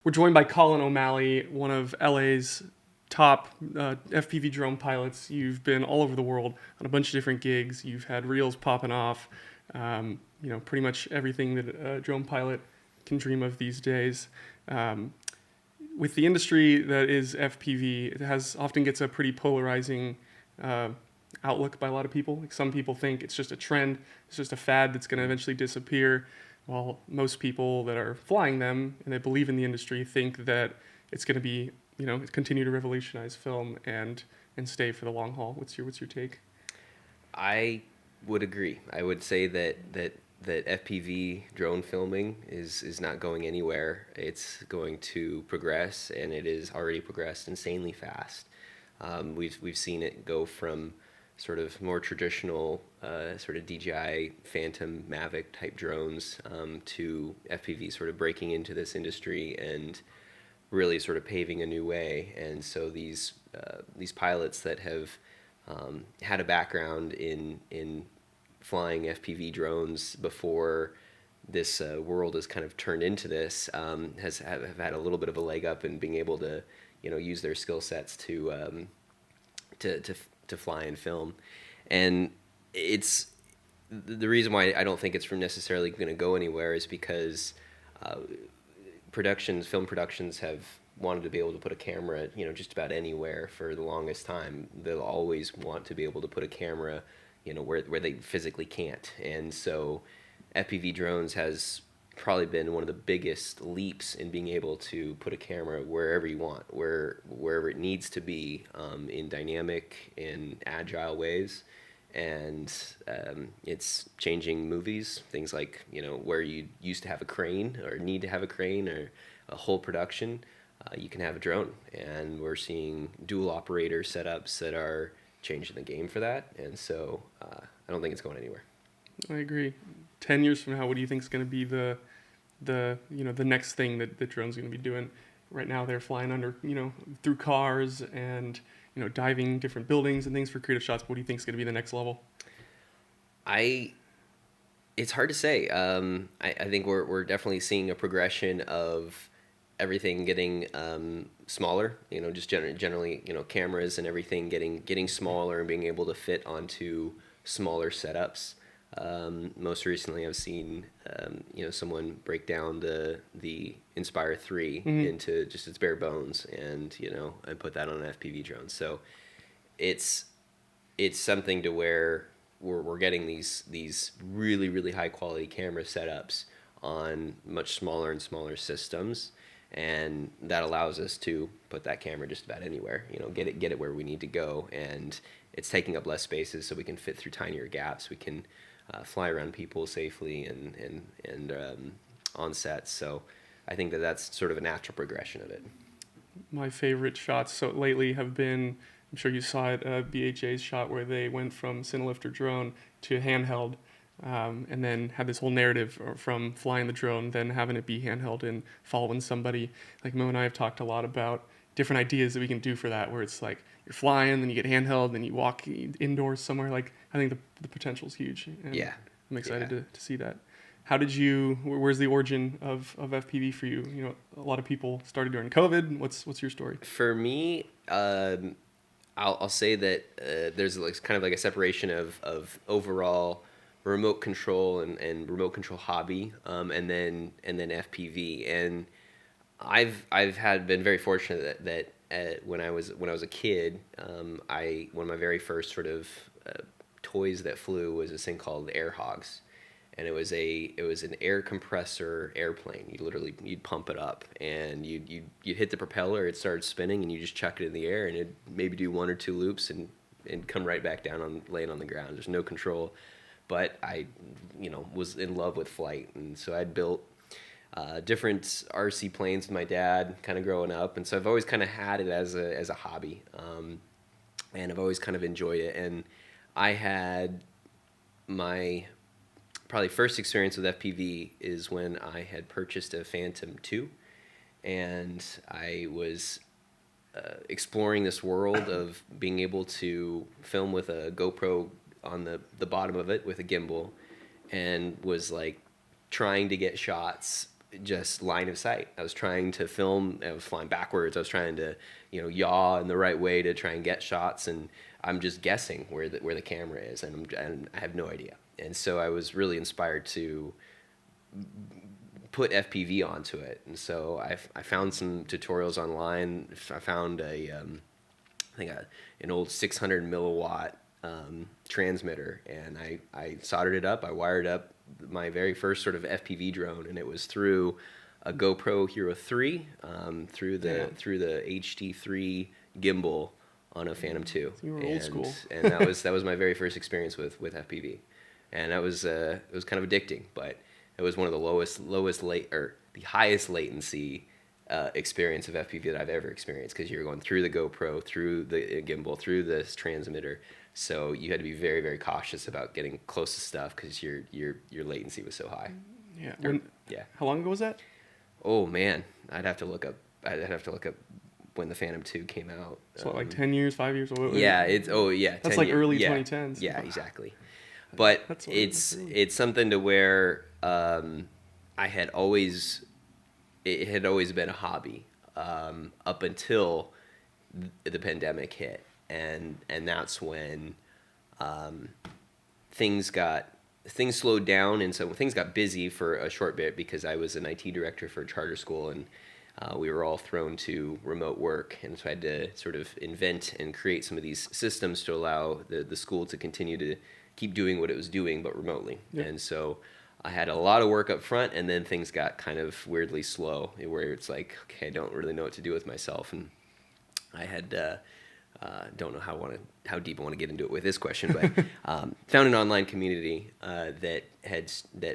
We're joined by Collin O'Malley, one of LA's top FPV drone pilots. You've been all over the world on a bunch of different gigs. You've had reels popping off. Pretty much everything that a drone pilot can dream of these days. Um, with the industry that is FPV, it has often gets a pretty polarizing uh, outlook by a lot of people. Like some people think it's just a trend, it's just a fad that's going to eventually disappear, while most people that are flying them and they believe in the industry think that it's going to be, continue to revolutionize film and stay for the long haul. What's your take? I would agree. I would say that FPV drone filming is not going anywhere. It's going to progress, and it is already progressed insanely fast. We've seen it go from sort of more traditional sort of DJI Phantom Mavic type drones to FPV sort of breaking into this industry and really sort of paving a new way. And so these pilots that have had a background in flying FPV drones before this world has kind of turned into this have had a little bit of a leg up in being able to use their skill sets to to fly and film. And it's the reason why I don't think it's necessarily going to go anywhere is because uh, film productions have wanted to be able to put a camera, just about anywhere for the longest time. They'll always want to be able to put a camera, where they physically can't. And so FPV drones has probably been one of the biggest leaps in being able to put a camera wherever you want, wherever it needs to be, in dynamic and agile ways. And it's changing movies, things like where you used to have a crane or need to have a crane or a whole production, you can have a drone. And we're seeing dual operator setups that are changing the game for that. And so I don't think it's going anywhere. I agree. 10 years from now, what do you think is going to be the next thing that the drone's going to be doing? Right now, they're flying under through cars and diving different buildings and things for creative shots. What do you think is going to be the next level? I It's hard to say. I think we're definitely seeing a progression of everything getting smaller. Just generally, cameras and everything getting smaller and being able to fit onto smaller setups. Most recently, I've seen someone break down the Inspire 3 Mm-hmm. into just its bare bones, and put that on an FPV drone. So it's it's something to where we're getting these really really high quality camera setups on much smaller and smaller systems, and that allows us to put that camera just about anywhere. Get it where we need to go, and it's taking up less spaces, so we can fit through tinier gaps. We can fly around people safely and on sets. So I think that's sort of a natural progression of it. My favorite shots so lately have been, I'm sure you saw it, BHA's shot where they went from Cinelifter drone to handheld, and then had this whole narrative from flying the drone, then having it be handheld and following somebody. Like Mo and I have talked a lot about different ideas that we can do for that, where it's like you're flying, then you get handheld, then you walk indoors somewhere. Like I think the potential is huge, and Yeah, I'm excited yeah. to see that. How did you? Where's the origin of FPV for you? A lot of people started during COVID. What's your story? For me, I'll say that there's like kind of like a separation of overall remote control and remote control hobby, and then FPV. And I've had been very fortunate that when I was a kid, I one of my very first sort of toys that flew was this thing called Air Hogs, and it was an air compressor airplane. You'd pump it up, and you'd hit the propeller, it started spinning, and you just chuck it in the air, and it'd maybe do one or two loops and come right back down on laying on the ground. There's no control, but I was in love with flight, and so I'd built different RC planes with my dad, kind of growing up, and so I've always kind of had it as a hobby, and I've always kind of enjoyed it. And I had my probably first experience with FPV is when I had purchased a Phantom 2, and I was exploring this world of being able to film with a GoPro on the bottom of it with a gimbal, and was like trying to get shots just line of sight. I was trying to film. I was flying backwards. I was trying to, yaw in the right way to try and get shots, and I'm just guessing where the camera is, and I have no idea. And so I was really inspired to put FPV onto it. And so I found some tutorials online. I found an old 600 milliwatt transmitter, and I soldered it up. I wired up my very first sort of FPV drone, and it was through a GoPro Hero 3, through the HD3 gimbal on a Phantom 2. So you were old school. And that was my very first experience with FPV, and it was kind of addicting, but it was one of the highest latency experience of FPV that I've ever experienced, because you're going through the GoPro, through the gimbal, through this transmitter. So you had to be very, very cautious about getting close to stuff because your latency was so high. Yeah. Yeah. How long ago was that? Oh man, I'd have to look up when the Phantom 2 came out. So like 10 years, 5 years? Yeah, That's 10 like years. early Yeah. 2010s. Yeah, exactly. But it's something to where I had always it had always been a hobby up until the pandemic hit, and that's when things slowed down, and so things got busy for a short bit because I was an IT director for a charter school, and we were all thrown to remote work, and so I had to sort of invent and create some of these systems to allow the school to continue to keep doing what it was doing, but remotely. Yep. And so I had a lot of work up front, and then things got kind of weirdly slow, where it's like, okay, I don't really know what to do with myself, and I had don't know how deep I want to get into it with this question, but found an online community that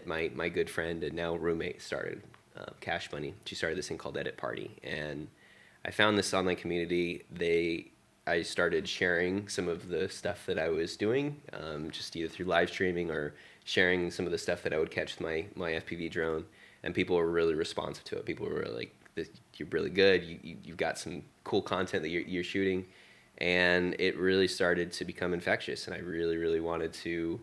my good friend and now roommate started, Cash Money. She started this thing called Edit Party, and I found this online community. I started sharing some of the stuff that I was doing, just either through live streaming or sharing some of the stuff that I would catch with my FPV drone, and people were really responsive to it. People were really like, "You're really good. You've got some cool content that you're shooting," and it really started to become infectious. And I really, really wanted to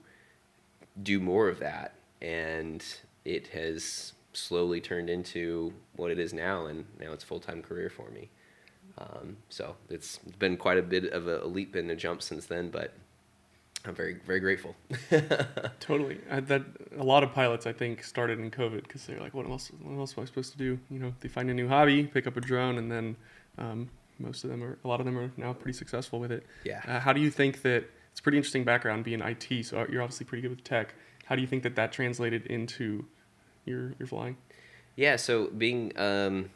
do more of that, and it has slowly turned into what it is now, and now it's a full-time career for me. So it's been quite a bit of a leap and a jump since then, but I'm very, very grateful. Totally. A lot of pilots, I think, started in COVID because they're like, what else am I supposed to do? They find a new hobby, pick up a drone, and then a lot of them are now pretty successful with it. Yeah. How do you think that, it's a pretty interesting background being IT, so you're obviously pretty good with tech. How do you think that translated into your flying? Yeah, so being an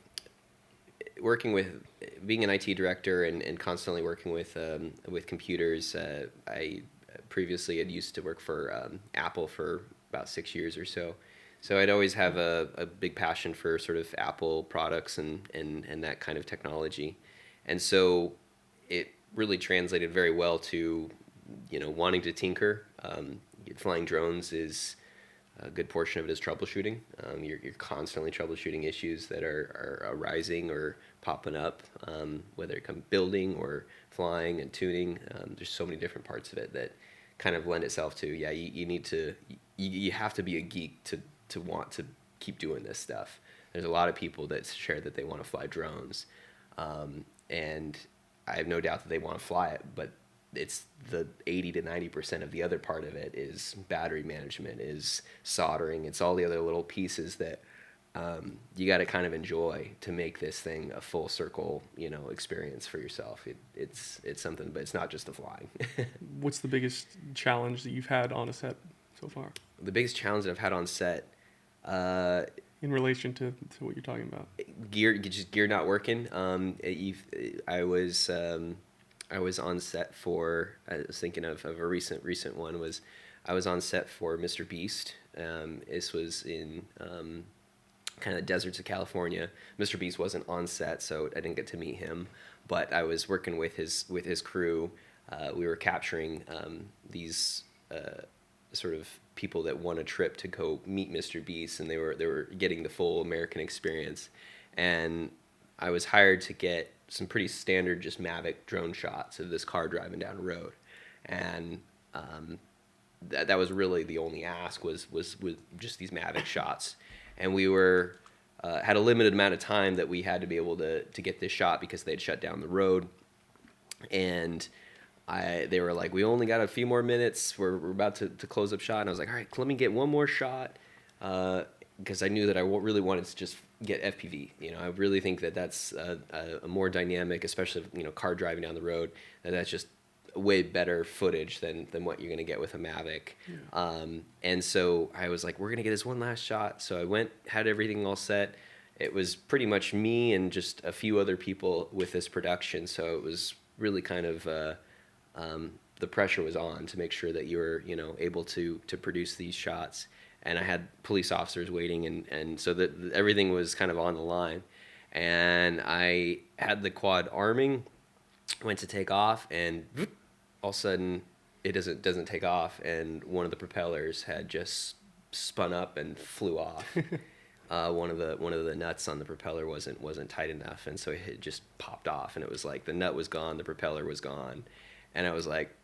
IT director and constantly working with computers, I previously had used to work for Apple for about 6 years or so. So I'd always have a big passion for sort of Apple products and that kind of technology. And so it really translated very well to, wanting to tinker. Flying drones is a good portion of it is troubleshooting. You're constantly troubleshooting issues that are arising or popping up, whether it comes building or flying and tuning. There's so many different parts of it that kind of lend itself to, you have to be a geek to want to keep doing this stuff. There's a lot of people that share that they want to fly drones, and I have no doubt that they want to fly it, but it's the 80 to 90% of the other part of it is battery management, is soldering. It's all the other little pieces that you got to kind of enjoy to make this thing a full circle, experience for yourself. It's something, but it's not just the flying. What's the biggest challenge that you've had on a set so far? The biggest challenge that I've had on set, in relation to what you're talking about, gear not working. I was on set for. I was thinking of a recent one was. I was on set for Mr. Beast. This was in kind of the deserts of California. Mr. Beast wasn't on set, so I didn't get to meet him. But I was working with his crew. We were capturing these sort of people that won a trip to go meet Mr. Beast, and they were getting the full American experience. And I was hired to get some pretty standard just Mavic drone shots of this car driving down a road, and that was really the only ask was with just these Mavic shots. And we were had a limited amount of time that we had to be able to get this shot because they had shut down the road. And they were like, we only got a few more minutes. We're about to close up shot. And I was like, all right, let me get one more shot. Because I knew that I really wanted to just get FPV. You know, I really think that that's a more dynamic, especially, you know, car driving down the road, and that's just way better footage than what you're going to get with a Mavic. Yeah. And so I was like, we're going to get this one last shot. So I went, had everything all set. It was pretty much me and just a few other people with this production. So it was really kind of, the pressure was on to make sure that you were, you know, able to produce these shots. And I had police officers waiting, and so that everything was kind of on the line. And I had the quad arming, went to take off, and whoop, all of a sudden it doesn't take off, and one of the propellers had just spun up and flew off. One of the nuts on the propeller wasn't tight enough, and so it just popped off, and it was like the nut was gone, the propeller was gone, and I was like,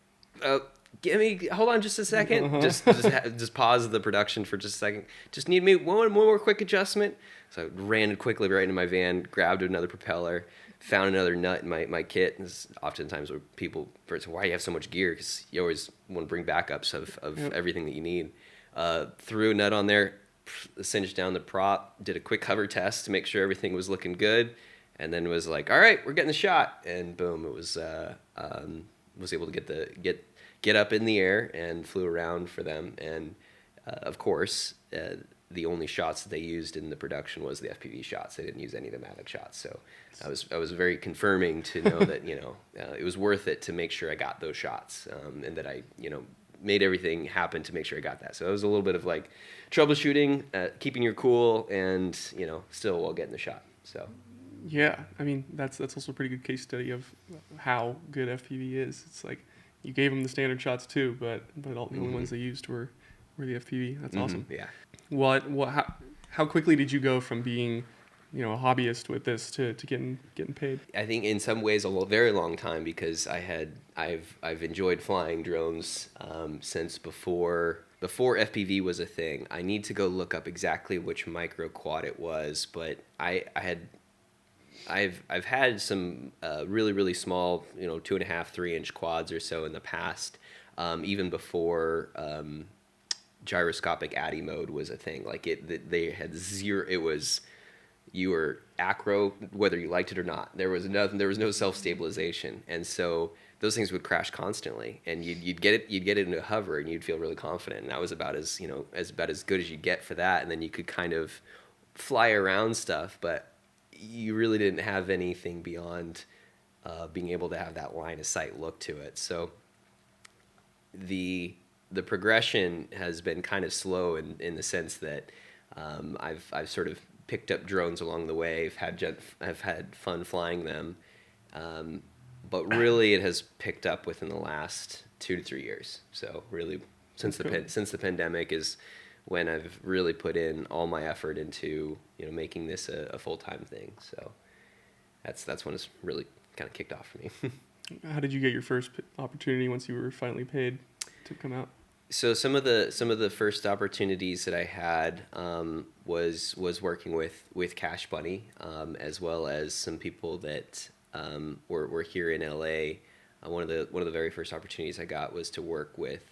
hold on just a second. Uh-huh. Just pause the production for just a second. Just need me one more quick adjustment. So I ran quickly right into my van, grabbed another propeller, found another nut in my kit. And this is oftentimes where people say, why do you have so much gear? Because you always want to bring backups of yep. everything that you need. Threw a nut on there, cinched down the prop, did a quick hover test to make sure everything was looking good, and then was like, all right, we're getting the shot. And boom, it was able to get up in the air and flew around for them. And of course, the only shots that they used in the production was the FPV shots. They didn't use any of the Mavic shots. So I was very confirming to know that, you know, it was worth it to make sure I got those shots, and that I, you know, made everything happen to make sure I got that. So it was a little bit of like troubleshooting, keeping your cool, and, you know, still while getting the shot. So. Yeah, I mean, that's also a pretty good case study of how good FPV is. It's like, you gave them the standard shots too, but all the only ones they used were the FPV. That's awesome. Yeah. How quickly did you go from being, you know, a hobbyist with this to getting paid? I think in some ways very long time, because I've enjoyed flying drones since before FPV was a thing. I need to go look up exactly which micro quad it was, but I've had some really, really small, you know, 2.5, 3-inch quads or so in the past, even before gyroscopic ADI mode was a thing. Like they had zero. It was, you were acro whether you liked it or not. There was no self-stabilization, and so those things would crash constantly. And you'd get it into a hover, and you'd feel really confident. And that was about as good as you get for that. And then you could kind of fly around stuff, but you really didn't have anything beyond being able to have that line of sight look to it. So the progression has been kind of slow in the sense that I've sort of picked up drones along the way. I've had fun flying them, but really it has picked up within the last 2 to 3 years. So really, since the pandemic is when I've really put in all my effort into, you know, making this a full-time thing. So that's when it's really kind of kicked off for me. How did you get your first opportunity once you were finally paid to come out? So some of the first opportunities that I had was working with Cash Bunny, as well as some people that were here in LA. One of the very first opportunities I got was to work with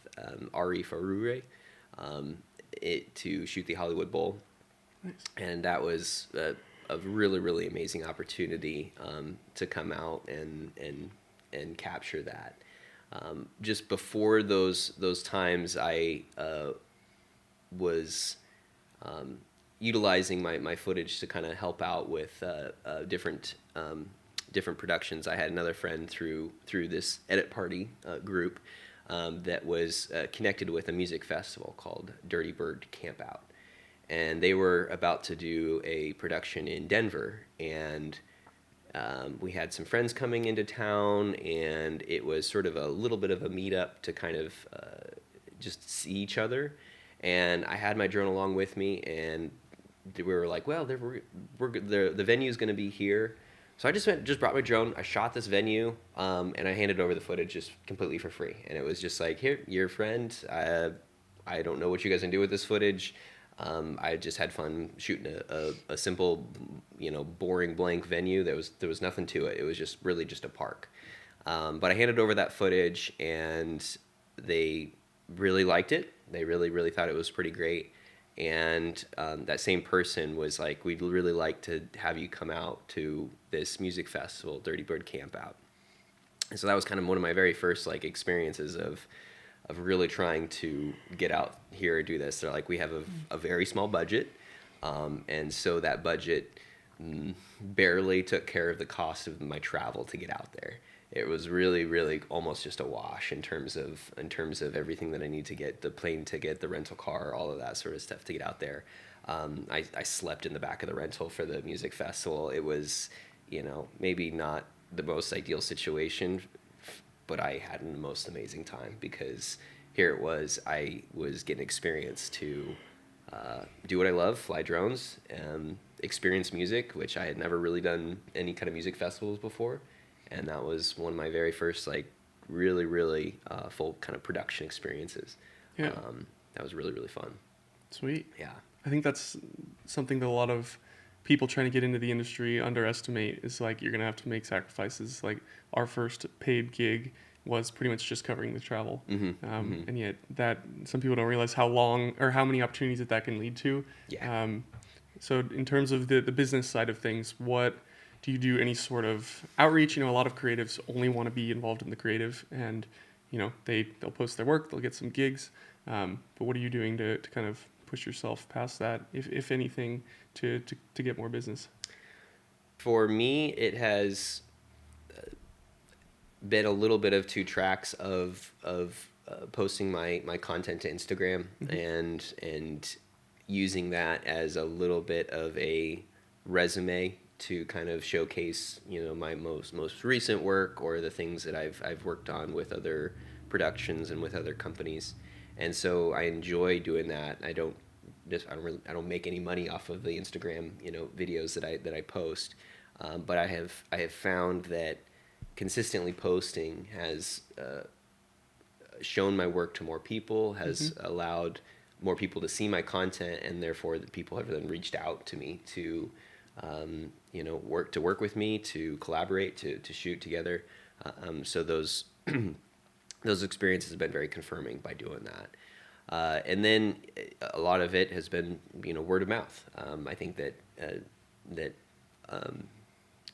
Ari Farure, to shoot the Hollywood Bowl. Nice. And that was a really, really amazing opportunity to come out and capture that. Just before those times, I was utilizing my footage to kind of help out with different productions. I had another friend through this edit party group that was connected with a music festival called Dirty Bird Campout. And they were about to do a production in Denver, and we had some friends coming into town, and it was sort of a little bit of a meetup to kind of just see each other. And I had my drone along with me, and we were like, well, the venue's going to be here. So I just brought my drone, I shot this venue, and I handed over the footage just completely for free. And it was just like, here, you're a friend. I don't know what you guys can do with this footage. I just had fun shooting a simple, boring blank venue. There was nothing to it. It was just really just a park. But I handed over that footage, and they really liked it. They really, really thought it was pretty great. And that same person was like, "We'd really like to have you come out to this music festival, Dirty Bird Camp Out." And so that was kind of one of my very first like experiences of really trying to get out here and do this. They're like, we have a very small budget, and so that budget barely took care of the cost of my travel to get out there. It was really, really almost just a wash in terms of everything that I need to get: the plane ticket, the rental car, all of that sort of stuff to get out there. I slept in the back of the rental for the music festival. It was, maybe not the most ideal situation, but I had the most amazing time because here it was. I was getting experience to do what I love, fly drones, experience music, which I had never really done any kind of music festivals before, and that was one of my very first like really, really full kind of production experiences. Yeah. That was really, really fun. Sweet. Yeah. I think that's something that a lot of people trying to get into the industry underestimate, is like you're going to have to make sacrifices. Like our first paid gig was pretty much just covering the travel. And yet that some people don't realize how long or how many opportunities that can lead to. Yeah. So in terms of the business side of things, what do you do? Any sort of outreach? A lot of creatives only want to be involved in the creative, and they'll post their work, they'll get some gigs. But what are you doing to kind of push yourself past that, if anything, to get more business? For me, it has been a little bit of two tracks of posting my content to Instagram, and using that as a little bit of a resume to kind of showcase my most recent work, or the things that I've worked on with other productions and with other companies. And so I enjoy doing that. I don't make any money off of the Instagram videos that I post, but I have found that consistently posting has shown my work to more people, has allowed more people to see my content, and therefore the people have then reached out to me to work with me, to collaborate, to shoot together. So those those experiences have been very confirming by doing that. And then a lot of it has been, word of mouth. I think that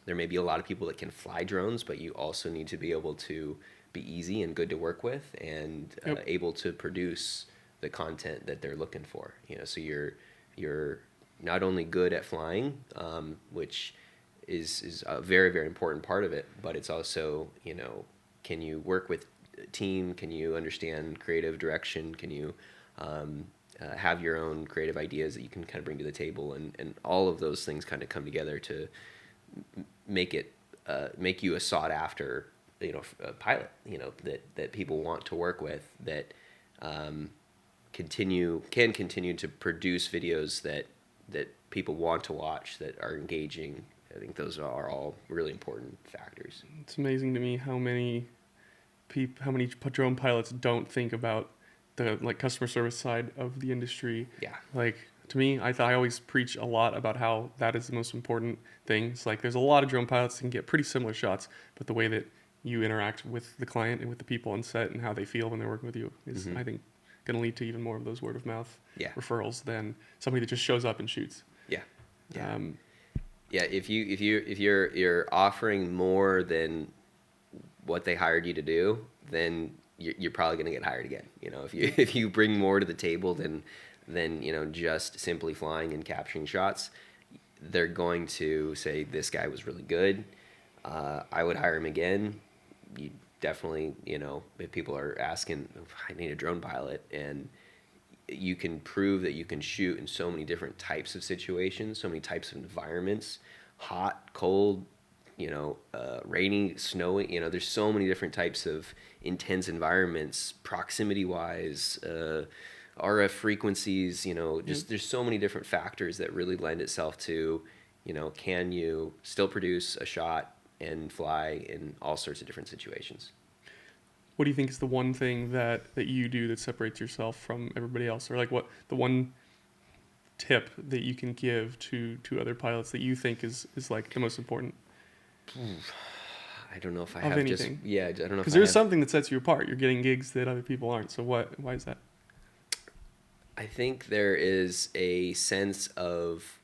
there may be a lot of people that can fly drones, but you also need to be able to be easy and good to work with, and able to produce the content that they're looking for. So you're not only good at flying, which is a very, very important part of it, but it's also, can you work with a team? Can you understand creative direction? Can you have your own creative ideas that you can kind of bring to the table? And all of those things kind of come together to make you a sought after, pilot, that people want to work with, that can continue to produce videos that people want to watch, that are engaging. I think those are all really important factors. It's amazing to me how many drone pilots don't think about the customer service side of the industry. Yeah. Like, to me, I always preach a lot about how that is the most important thing. It's like there's a lot of drone pilots that can get pretty similar shots, but the way that you interact with the client and with the people on set and how they feel when they're working with you is, I think, going to lead to even more of those word of mouth referrals than somebody that just shows up and shoots. Yeah. Yeah. Yeah. If you're offering more than what they hired you to do, then you're probably going to get hired again. If you bring more to the table than just simply flying and capturing shots, they're going to say, this guy was really good. I would hire him again. You definitely, if people are asking, I need a drone pilot, and you can prove that you can shoot in so many different types of situations, so many types of environments, hot, cold, rainy, snowy, there's so many different types of intense environments, proximity wise, RF frequencies, just there's so many different factors that really lend itself to, can you still produce a shot and fly in all sorts of different situations. What do you think is the one thing that you do that separates yourself from everybody else? Or like what the one tip that you can give to other pilots that you think is like the most important I don't know if I of have just anything? yeah. I don't know Because if I there's have. something that sets you apart. You're getting gigs that other people aren't. So why is that? I think there is a sense of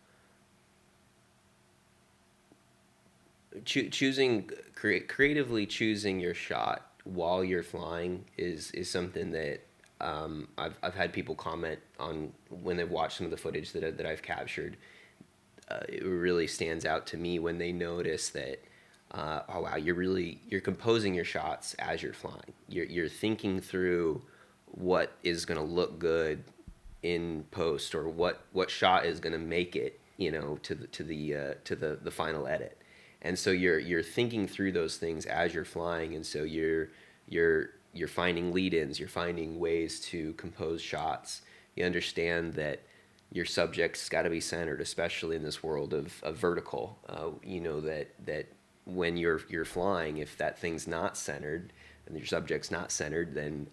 creatively choosing your shot while you're flying is something that I've had people comment on when they've watched some of the footage that I've captured. It really stands out to me when they notice that oh wow, you're composing your shots as you're flying. You're thinking through what is going to look good in post, or what shot is going to make it, to the final edit. And so you're thinking through those things as you're flying, and so you're finding lead-ins, you're finding ways to compose shots. You understand that your subject's got to be centered, especially in this world of vertical. You know that when you're flying, if that thing's not centered and your subject's not centered, then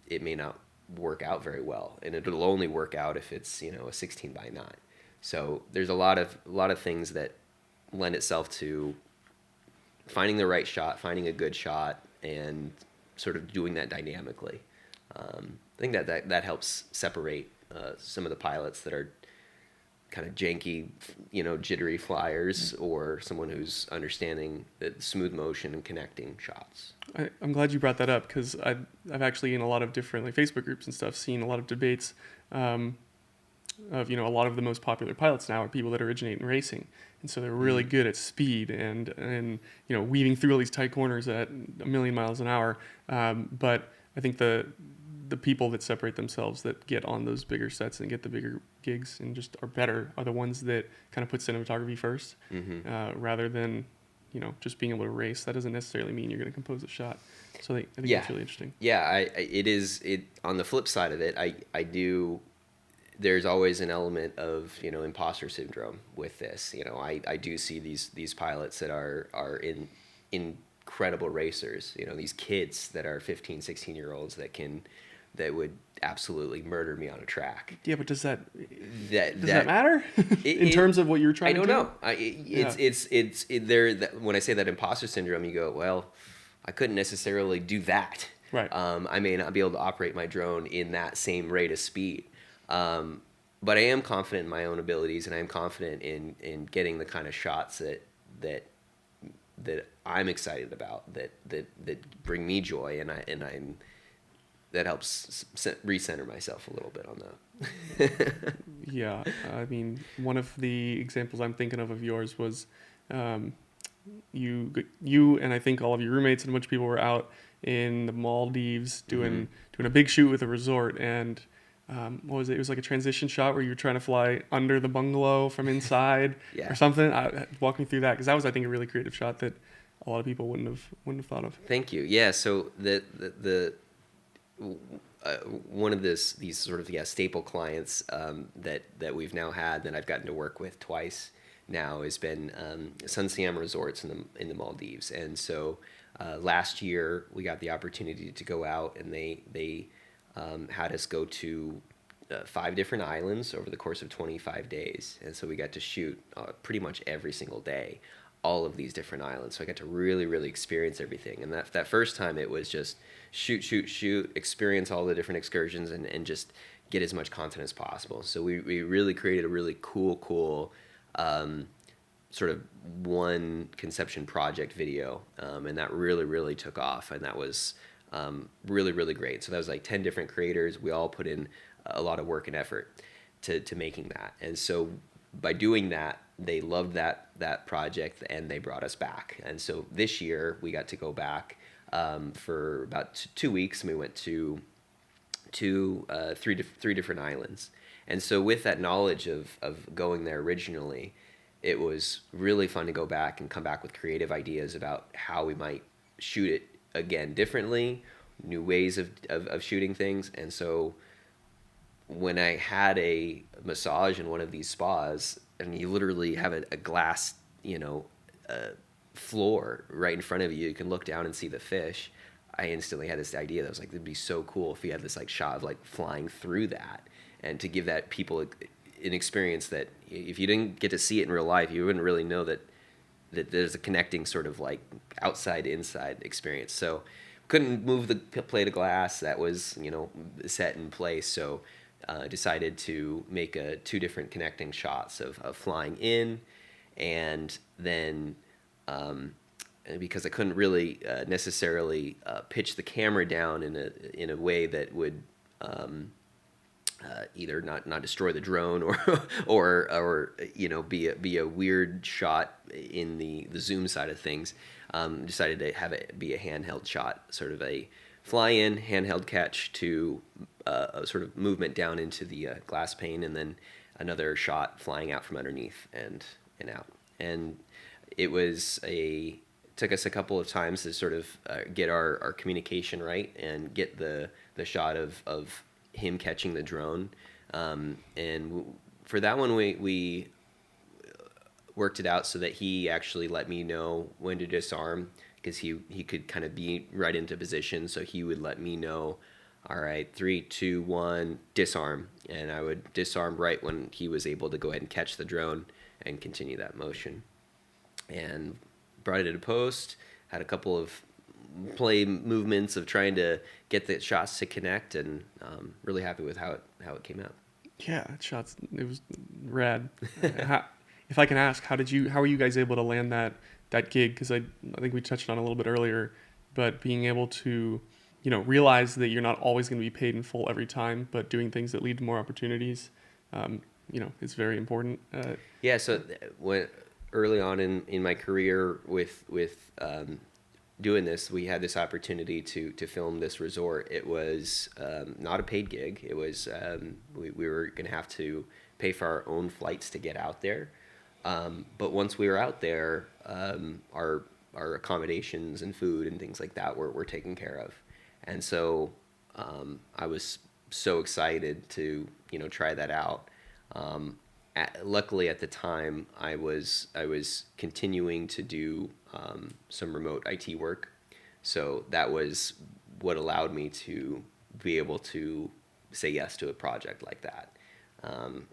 it may not work out very well, and it'll only work out if it's a 16:9. So there's a lot of things that lend itself to finding the right shot, finding a good shot, and sort of doing that dynamically. I think that helps separate some of the pilots that are kind of janky, jittery flyers, or someone who's understanding the smooth motion and connecting shots. I'm glad you brought that up because I've actually in a lot of different like Facebook groups and stuff seen a lot of debates of a lot of the most popular pilots now are people that originate in racing, and so they're really good at speed and weaving through all these tight corners at a million miles an hour. But I think the people that separate themselves, that get on those bigger sets and get the bigger gigs and just are better, are the ones that kind of put cinematography first, rather than just being able to race. That doesn't necessarily mean you're going to compose a shot. So I think that's really interesting. Yeah, it is. On the flip side of it, I do. There's always an element of imposter syndrome with this. I do see these pilots that are incredible racers. These kids that are 15, 16-year-olds that would absolutely murder me on a track. Yeah, but does that that matter in terms of what you're trying to do? I don't know. It's there. When I say that imposter syndrome, you go, well, I couldn't necessarily do that. Right. I may not be able to operate my drone in that same rate of speed. But I am confident in my own abilities, and I am confident in getting the kind of shots that I'm excited about, that bring me joy, and I'm that helps recenter myself a little bit on that. Yeah, I mean, one of the examples I'm thinking of yours was you and I think all of your roommates and a bunch of people were out in the Maldives doing a big shoot with a resort, and what was it? It was like a transition shot where you were trying to fly under the bungalow from inside or something. Walk me through that, because that was, I think, a really creative shot that a lot of people wouldn't have thought of. Thank you. Yeah. So the one of these sort of staple clients that we've now had, that I've gotten to work with twice now, has been Sun Siam Resorts in the Maldives. And so last year we got the opportunity to go out, and they had us go to 5 different islands over the course of 25 days. And so we got to shoot pretty much every single day, all of these different islands. So I got to really, really experience everything. And that first time, it was just shoot, experience all the different excursions, and just get as much content as possible. So we really created a really cool sort of one conception project video. And that really, really took off. And that was really, really great. So that was like 10 different creators. We all put in a lot of work and effort to making that. And so by doing that, they loved that project, and they brought us back. And so this year we got to go back for about 2 weeks, and we went to three different islands. And so with that knowledge of going there originally, it was really fun to go back and come back with creative ideas about how we might shoot it again differently, new ways of shooting things. And so when I had a massage in one of these spas, and you literally have a glass, floor right in front of you, you can look down and see the fish. I instantly had this idea that was like, it'd be so cool if we had this like shot of like flying through that, and to give that people an experience that if you didn't get to see it in real life, you wouldn't really know that there's a connecting sort of like outside inside experience. So couldn't move the plate of glass that was set in place. So decided to make two different connecting shots of flying in, and then and because I couldn't really necessarily pitch the camera down in a way that would either not destroy the drone or be a weird shot in the zoom side of things. Decided to have it be a handheld shot, sort of a fly in handheld catch to a sort of movement down into the glass pane, and then another shot flying out from underneath and out. And it took us a couple of times to sort of get our communication right and get the shot of him catching the drone. For that one, we worked it out so that he actually let me know when to disarm, because he could kind of be right into position. So he would let me know, all right, 3, 2, 1, disarm. And I would disarm right when he was able to go ahead and catch the drone and continue that motion. And brought it to post, had a couple of play movements of trying to get the shots to connect, and really happy with how it came out. Yeah, it was rad. If I can ask, how were you guys able to land that gig? Because I think we touched on it a little bit earlier, but being able to, realize that you're not always going to be paid in full every time, but doing things that lead to more opportunities, is very important. Yeah. So when early on in my career with doing this, we had this opportunity to film this resort. It was not a paid gig. It was we were going to have to pay for our own flights to get out there. But once we were out there, our accommodations and food and things like that were taken care of. And so I was so excited to try that out. Luckily at the time I was continuing to do some remote IT work, so that was what allowed me to be able to say yes to a project like that.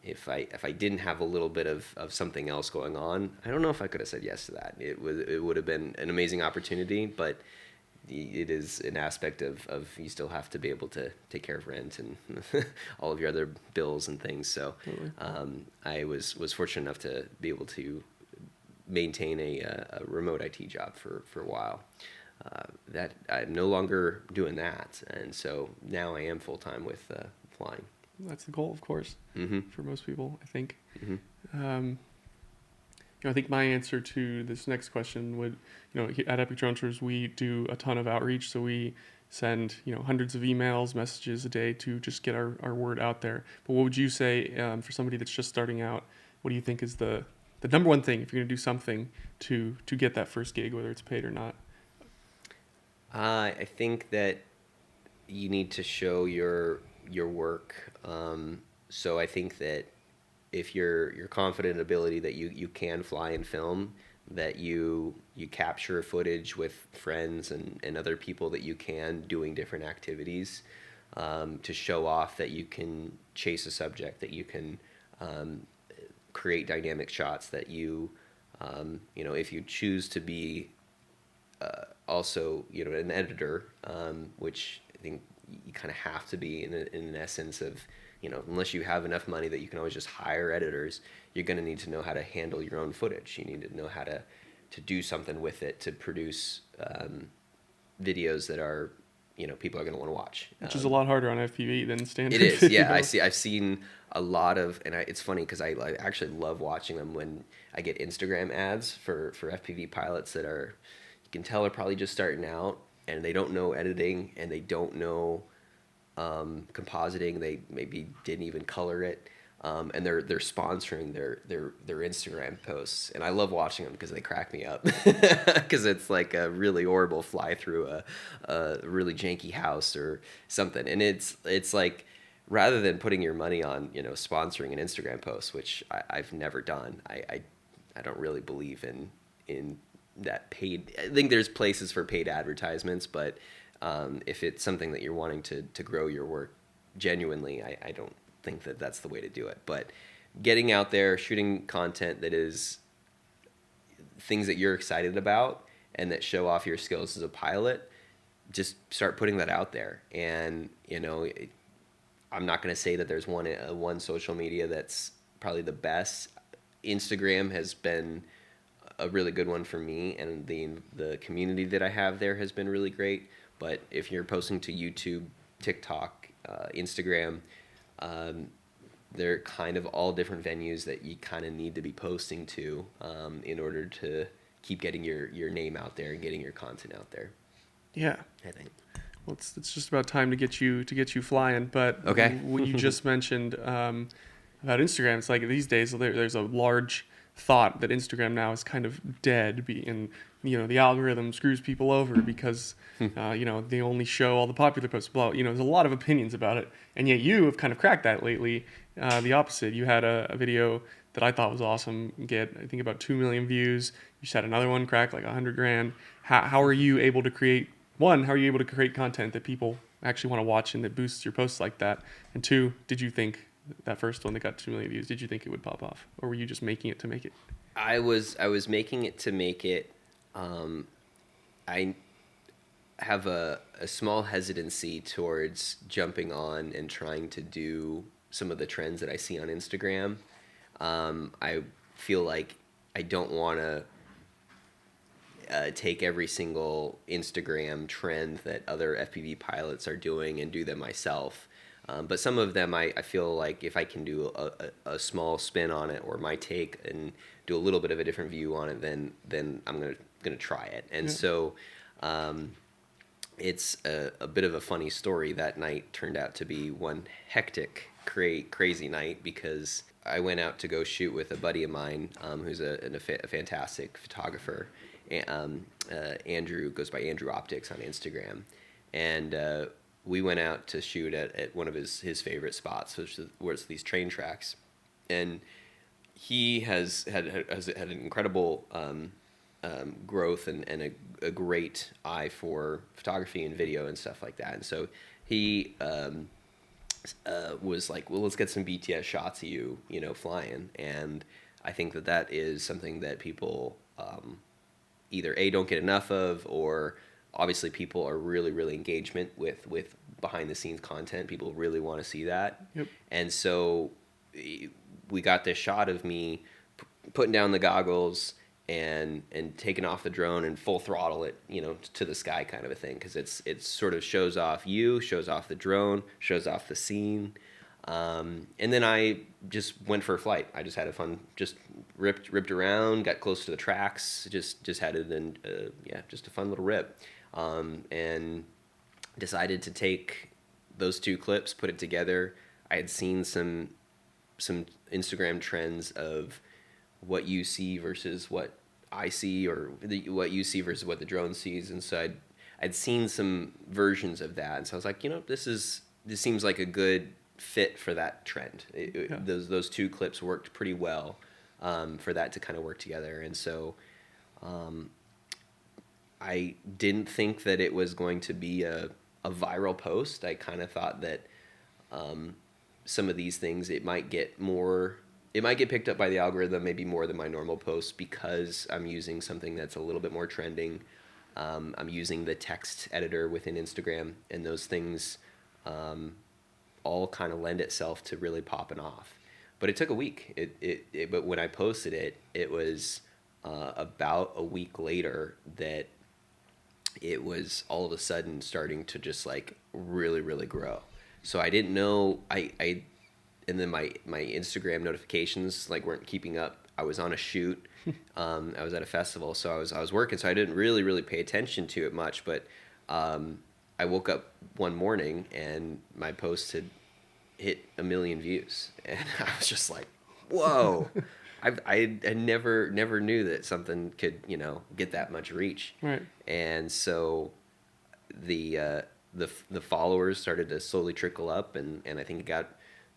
If I didn't have a little bit of something else going on, I don't know if I could have said yes to that. It would have been an amazing opportunity, but it is an aspect of you still have to be able to take care of rent and all of your other bills and things. So I was fortunate enough to be able to maintain a remote IT job for a while. That I'm no longer doing that, and so now I am full time with flying. That's the goal, of course, for most people, I think. Mm-hmm. I think my answer to this next question would, at Epic Drone Tours, we do a ton of outreach. So we send, hundreds of emails, messages a day to just get our word out there. But what would you say for somebody that's just starting out? What do you think is the number one thing if you're going to do something to get that first gig, whether it's paid or not? I think that you need to show your work. So I think that if you're confident in ability that you can fly and film, that you capture footage with friends and other people that you can doing different activities, to show off that you can chase a subject, that you can create dynamic shots, that if you choose to be also an editor, which I think you kind of have to be in an essence of, unless you have enough money that you can always just hire editors, you're going to need to know how to handle your own footage. You need to know how to do something with it to produce videos that are, people are going to want to watch. Which is a lot harder on FPV than standard. It is, video. yeah. I've seen a lot of, and it's funny because I actually love watching them when I get Instagram ads for FPV pilots that are, you can tell are probably just starting out, and they don't know editing, and they don't know compositing. They maybe didn't even color it, and they're sponsoring their Instagram posts, and I love watching them because they crack me up because it's like a really horrible fly through a really janky house or something, and it's like, rather than putting your money on sponsoring an Instagram post, which I've never done, I don't really believe in that paid. I think there's places for paid advertisements, but if it's something that you're wanting to grow your work genuinely, I don't think that that's the way to do it. But getting out there, shooting content that is things that you're excited about and that show off your skills as a pilot. Just start putting that out there. And I'm not going to say that there's one social media that's probably the best. Instagram has been a really good one for me, and the community that I have there has been really great. But if you're posting to YouTube, TikTok, Instagram, um, they're kind of all different venues that you kind of need to be posting to in order to keep getting your name out there and getting your content out there. Yeah. I think. Well, it's just about time to get you flying. But Okay. what you just mentioned about Instagram, it's like these days there's a large thought that Instagram now is kind of dead, and the algorithm screws people over because they only show all the popular posts. Blah, there's a lot of opinions about it, and yet you have kind of cracked that lately. The opposite. You had a video that I thought was awesome. Get I think about 2 million views. You just had another one crack like 100 grand. How are you able to create? One, how are you able to create content that people actually want to watch and that boosts your posts like that? And two, did you think that first one that got 2 million views, did you think it would pop off? Or were you just making it to make it? I was making it to make it. I have a small hesitancy towards jumping on and trying to do some of the trends that I see on Instagram. I feel like I don't want to take every single Instagram trend that other FPV pilots are doing and do them myself. But some of them, I feel like if I can do a small spin on it or my take and do a little bit of a different view on it, then I'm gonna try it. And so it's a bit of a funny story. That night turned out to be one hectic, crazy night because I went out to go shoot with a buddy of mine who's a fantastic photographer. Andrew goes by Andrew Optics on Instagram, and we went out to shoot at one of his favorite spots, which is where it's these train tracks, and he has had an incredible growth and a great eye for photography and video and stuff like that, and so he was like, well, let's get some BTS shots of you flying, and I think that is something that people either don't get enough of, or obviously people are really engagement with behind the scenes content. People really want to see that. Yep. And so we got this shot of me putting down the goggles and taking off the drone and full throttle it, to the sky kind of a thing, because it sort of shows off the drone, shows off the scene. And then I just went for a flight. I just had a fun, just ripped around, got close to the tracks, just had it in, just a fun little rip. And decided to take those two clips, put it together. I had seen some Instagram trends of what you see versus what I see, or what you see versus what the drone sees. And so I'd seen some versions of that. And so I was like, this seems like a good fit for that trend. Those two clips worked pretty well for that to kind of work together. And so I didn't think that it was going to be a viral post. I kind of thought that some of these things, it might get picked up by the algorithm maybe more than my normal posts, because I'm using something that's a little bit more trending. I'm using the text editor within Instagram, and those things all kind of lend itself to really popping off. But it took a week. But when I posted it, it was about a week later that it was all of a sudden starting to just like really grow. So I didn't know, and then my Instagram notifications like weren't keeping up. I was on a shoot. I was at a festival, so I was working, so I didn't really pay attention to it much. But I woke up one morning and my post had hit 1 million views, and I was just like, "Whoa!" I never knew that something could get that much reach. Right. And so the followers started to slowly trickle up, and I think it got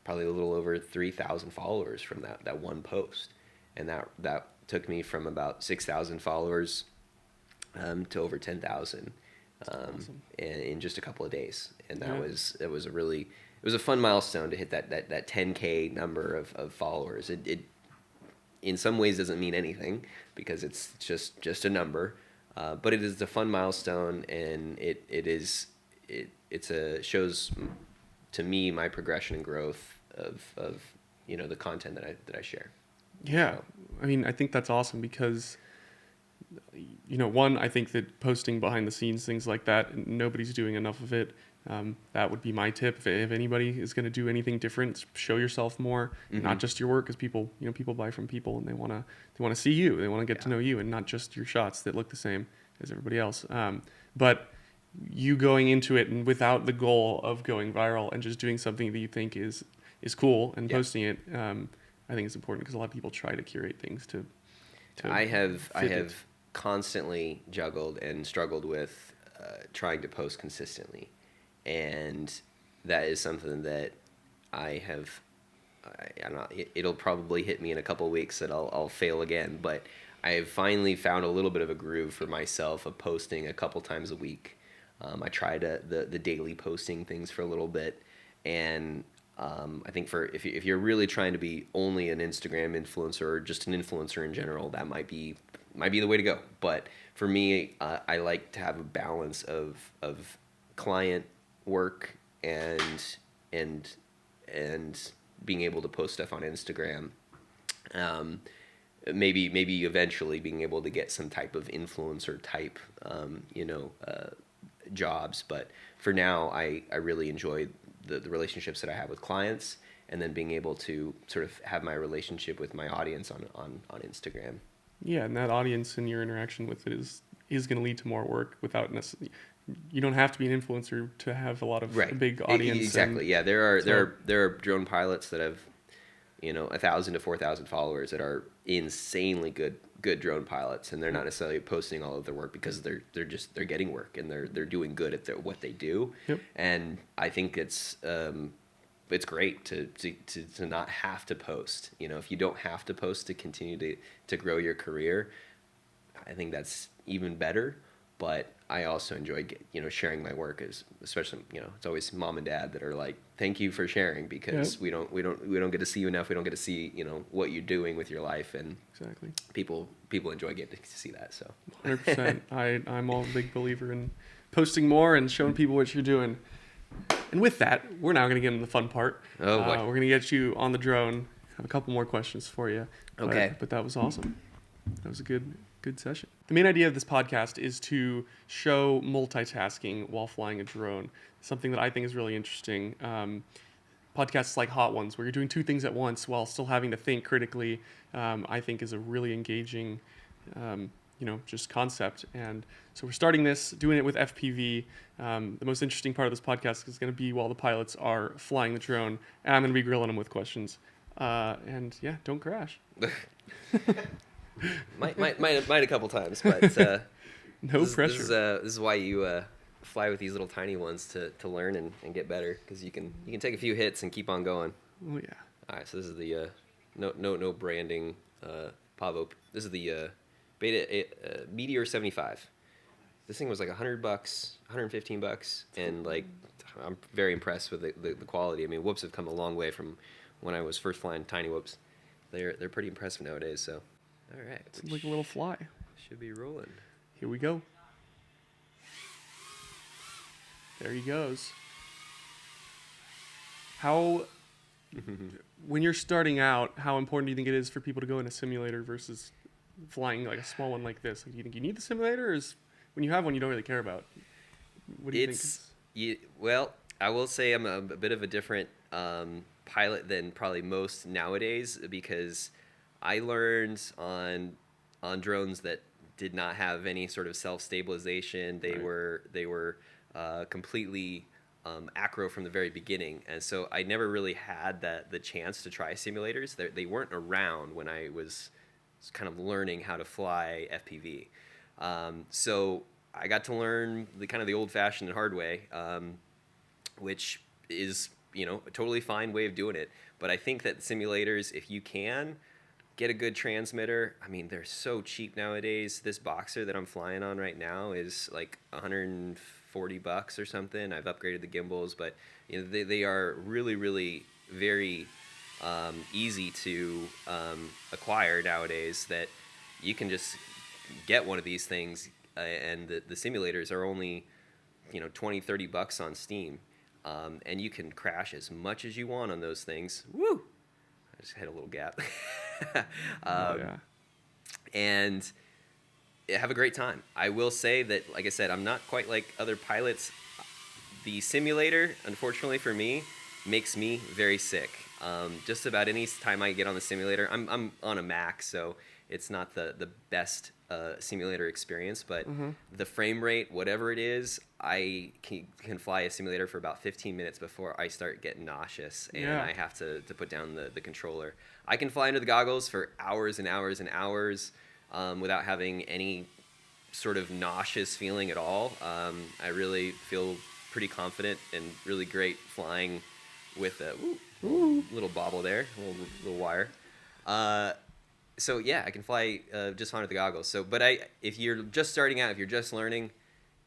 probably a little over 3,000 followers from that one post, and that took me from about 6,000 followers to over 10,000 awesome. in just a couple of days. And that was a really was a fun milestone to hit that 10K number of followers. It in some ways doesn't mean anything because it's just a number, but it is a fun milestone, and shows to me my progression and growth of the content that I share. Yeah, I mean, I think that's awesome because, one, I think that posting behind the scenes, things like that, nobody's doing enough of it. That would be my tip. If anybody is going to do anything different, show yourself more, not just your work, because people buy from people and they want to see you. They want to get to know you, and not just your shots that look the same as everybody else. But you going into it and without the goal of going viral and just doing something that you think is cool and posting it, I think it's important because a lot of people try to curate things to I have fit it. constantly juggled and struggled with trying to post consistently, and that is something that I don't know, it'll probably hit me in a couple of weeks that I'll fail again, but I have finally found a little bit of a groove for myself of posting a couple times a week. I tried the daily posting things for a little bit, and I think if you're really trying to be only an Instagram influencer or just an influencer in general, that might be the way to go. But for me, I like to have a balance of client work and being able to post stuff on Instagram. Maybe eventually being able to get some type of influencer type, jobs. But for now, I really enjoy the relationships that I have with clients, and then being able to sort of have my relationship with my audience on Instagram. Yeah, and that audience and your interaction with it is going to lead to more work without necessarily. You don't have to be an influencer to have a lot of a big audience. Exactly. Yeah, there are drone pilots that have 1,000 to 4,000 followers that are insanely good drone pilots, and they're not necessarily posting all of their work because they're getting work and they're doing good at what they do. Yep. And I think it's great to not have to post. If you don't have to post to continue to grow your career, I think that's even better. But I also enjoy sharing my work, especially it's always mom and dad that are like, thank you for sharing, because we don't get to see you enough. We don't get to see what you're doing with your life, and exactly people enjoy getting to see that. So 100%. I'm a big believer in posting more and showing people what you're doing. And with that, we're now going to get into the fun part. Oh boy. We're going to get you on the drone. I have a couple more questions for you. Okay. But that was awesome. That was a good session. The main idea of this podcast is to show multitasking while flying a drone, something that I think is really interesting. Podcasts like Hot Ones, where you're doing two things at once while still having to think critically, I think is a really engaging, just concept. And so we're starting doing it with FPV. The most interesting part of this podcast is going to be while the pilots are flying the drone, and I'm going to be grilling them with questions. And yeah, don't crash. might a couple times, but no pressure. This is why you fly with these little tiny ones to learn and get better, because you can take a few hits and keep on going. Oh yeah. All right, so this is the no branding Pavo. This is the Beta Meteor 75. This thing was like $100, $115, and like I'm very impressed with the quality. I mean, whoops have come a long way from when I was first flying tiny whoops. They're pretty impressive nowadays. So, all right, It's like a little fly. Should be rolling. Here we go. There he goes. How, when you're starting out, how important do you think it is for people to go in a simulator versus flying like a small one like this? Like, do you think you need the simulator, or is when you have one you don't really care about? What do you think? Well, I will say I'm a bit of a different pilot than probably most nowadays, because I learned on drones that did not have any sort of self-stabilization. They were completely acro from the very beginning, and so I never really had the chance to try simulators. They weren't around when I was kind of learning how to fly FPV. So I got to learn the old-fashioned and hard way, which is a totally fine way of doing it. But I think that simulators, if you can, get a good transmitter. I mean, they're so cheap nowadays. This Boxer that I'm flying on right now is like $140 or something. I've upgraded the gimbals, but they are really, really very easy to acquire nowadays, that you can just get one of these things, and the simulators are only 20-30 bucks on Steam, and you can crash as much as you want on those things. Woo! I just hit a little gap. Yeah. And have a great time. I will say that, like I said, I'm not quite like other pilots. The simulator, unfortunately for me, makes me very sick. Just about any time I get on the simulator, I'm on a Mac, so it's not the best simulator experience, but the frame rate, whatever it is, I can fly a simulator for about 15 minutes before I start getting nauseous, and I have to put down the controller. I can fly under the goggles for hours and hours and hours without having any sort of nauseous feeling at all. I really feel pretty confident and really great flying with a little bobble there, little wire. So yeah, I can fly just fine with the goggles. So, but if you're just starting out, if you're just learning,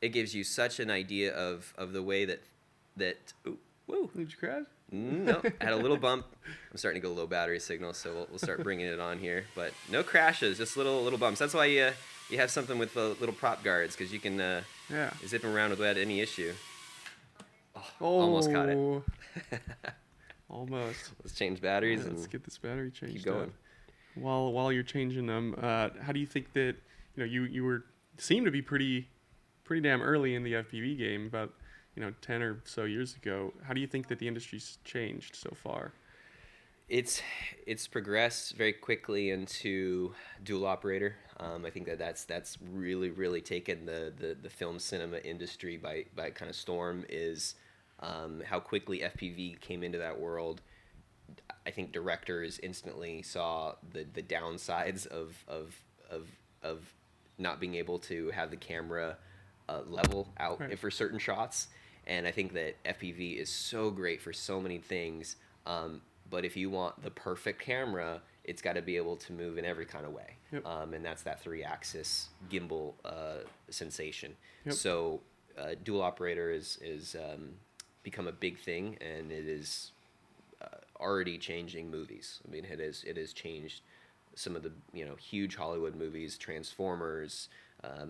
it gives you such an idea of the way that ooh, woo. Did you crash? No, I had a little bump. I'm starting to go low battery signal, so we'll start bringing it on here. But no crashes, just little bumps. That's why you have something with little prop guards, because you can zip them around without any issue. Oh, almost caught it. Almost. Let's change batteries and let's get this battery changed. Keep going. While you're changing them, how do you think that you seem to be pretty damn early in the FPV game, about 10 or so years ago? How do you think that the industry's changed so far? It's progressed very quickly into dual operator. I think that's really taken the film cinema industry by kind of storm. Is how quickly FPV came into that world. I think directors instantly saw the downsides of not being able to have the camera level out for certain shots, and I think that FPV is so great for so many things. But if you want the perfect camera, it's got to be able to move in every kind of way, and that's that 3-axis gimbal sensation. So dual operator is become a big thing, and it is already changing movies. I mean, it has changed some of the huge Hollywood movies, Transformers,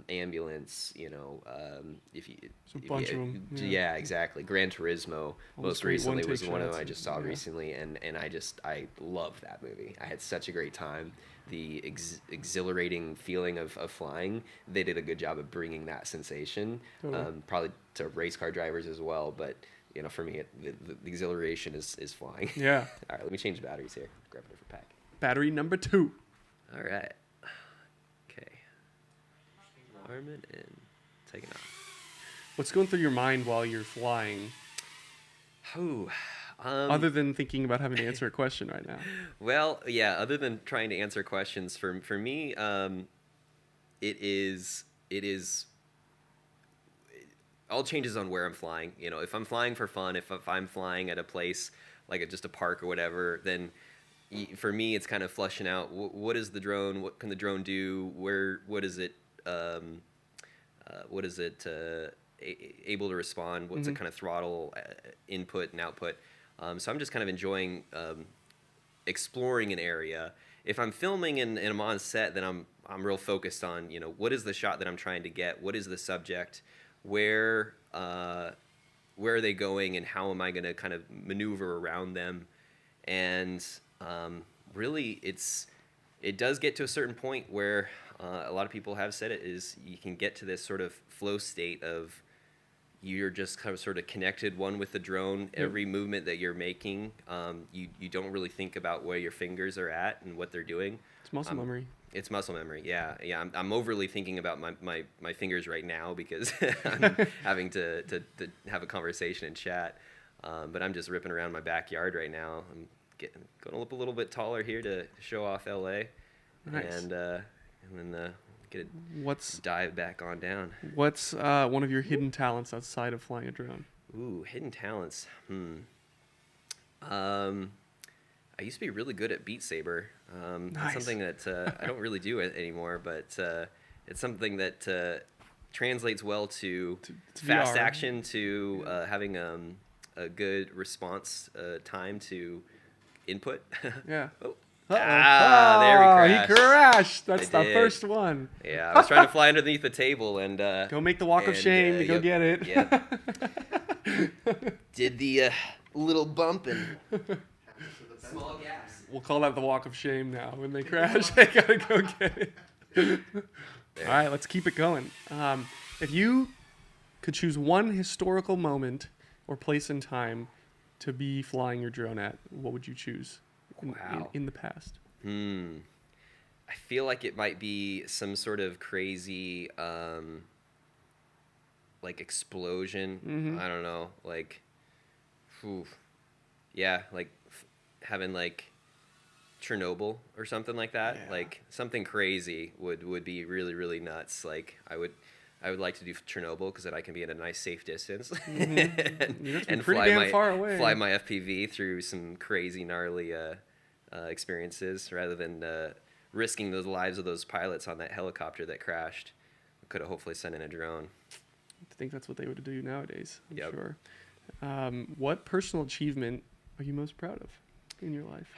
Ambulance. If you a bunch of them. Yeah, exactly. Gran Turismo most recently was one of them I just saw recently, and I loved that movie. I had such a great time. The exhilarating feeling of flying, they did a good job of bringing that sensation, probably to race car drivers as well, but for me, the exhilaration is flying. Yeah. All right, let me change batteries here. Grab a different pack. Battery number 2. All right. Okay. Arming and taking off. What's going through your mind while you're flying? Other than thinking about having to answer a question right now. Well, yeah. Other than trying to answer questions, for me, it is. All changes on where I'm flying. If I'm flying for fun, if I'm flying at a place like just a park or whatever, then for me it's kind of flushing out what is the drone, what can the drone do, what is it able to respond, what's the kind of throttle input and output. So I'm just kind of enjoying exploring an area. If I'm filming and I'm on set, then I'm real focused on what is the shot that I'm trying to get, what is the subject, where are they going, and how am I going to kind of maneuver around them. And really, it does get to a certain point where a lot of people have said it is you can get to this sort of flow state of you're just kind of sort of connected one with the drone. Every movement that you're making, you don't really think about where your fingers are at and what they're doing. It's muscle memory. It's muscle memory, yeah. I'm overly thinking about my fingers right now because I'm having to have a conversation and chat. But I'm just ripping around my backyard right now. I'm going up a little bit taller here to show off LA, nice. and then get a dive back on down. What's one of your hidden talents outside of flying a drone? Ooh, hidden talents. I used to be really good at Beat Saber. It's Nice. something that I don't really do it anymore, but it's something that translates well to fast VR. action, to having a good response time to input. Yeah. Oh. Uh-oh. There we Oh, crashed. he crashed. That's I the did. first one. Yeah, I was trying to fly underneath the table and Go make the walk of and, shame to go yep, get it. yep. Did the little bump and small gas. We'll call that the walk of shame now. When they crash, they gotta go get it. All right, let's keep it going. If you could choose one historical moment or place in time to be flying your drone at, what would you choose Wow. in the past? I feel like it might be some sort of crazy like explosion. Mm-hmm. I don't know, like yeah, like having like Chernobyl or something like that. Yeah. Like something crazy would be really, really nuts. Like I would like to do Chernobyl because then I can be at a nice safe distance Mm-hmm. and pretty fly damn far away. fly my FPV through some crazy gnarly experiences rather than risking the lives of those pilots on that helicopter that crashed. We could have hopefully sent in a drone. I think that's what they would do nowadays. I'm Yep. sure. What personal achievement are you most proud of in your life?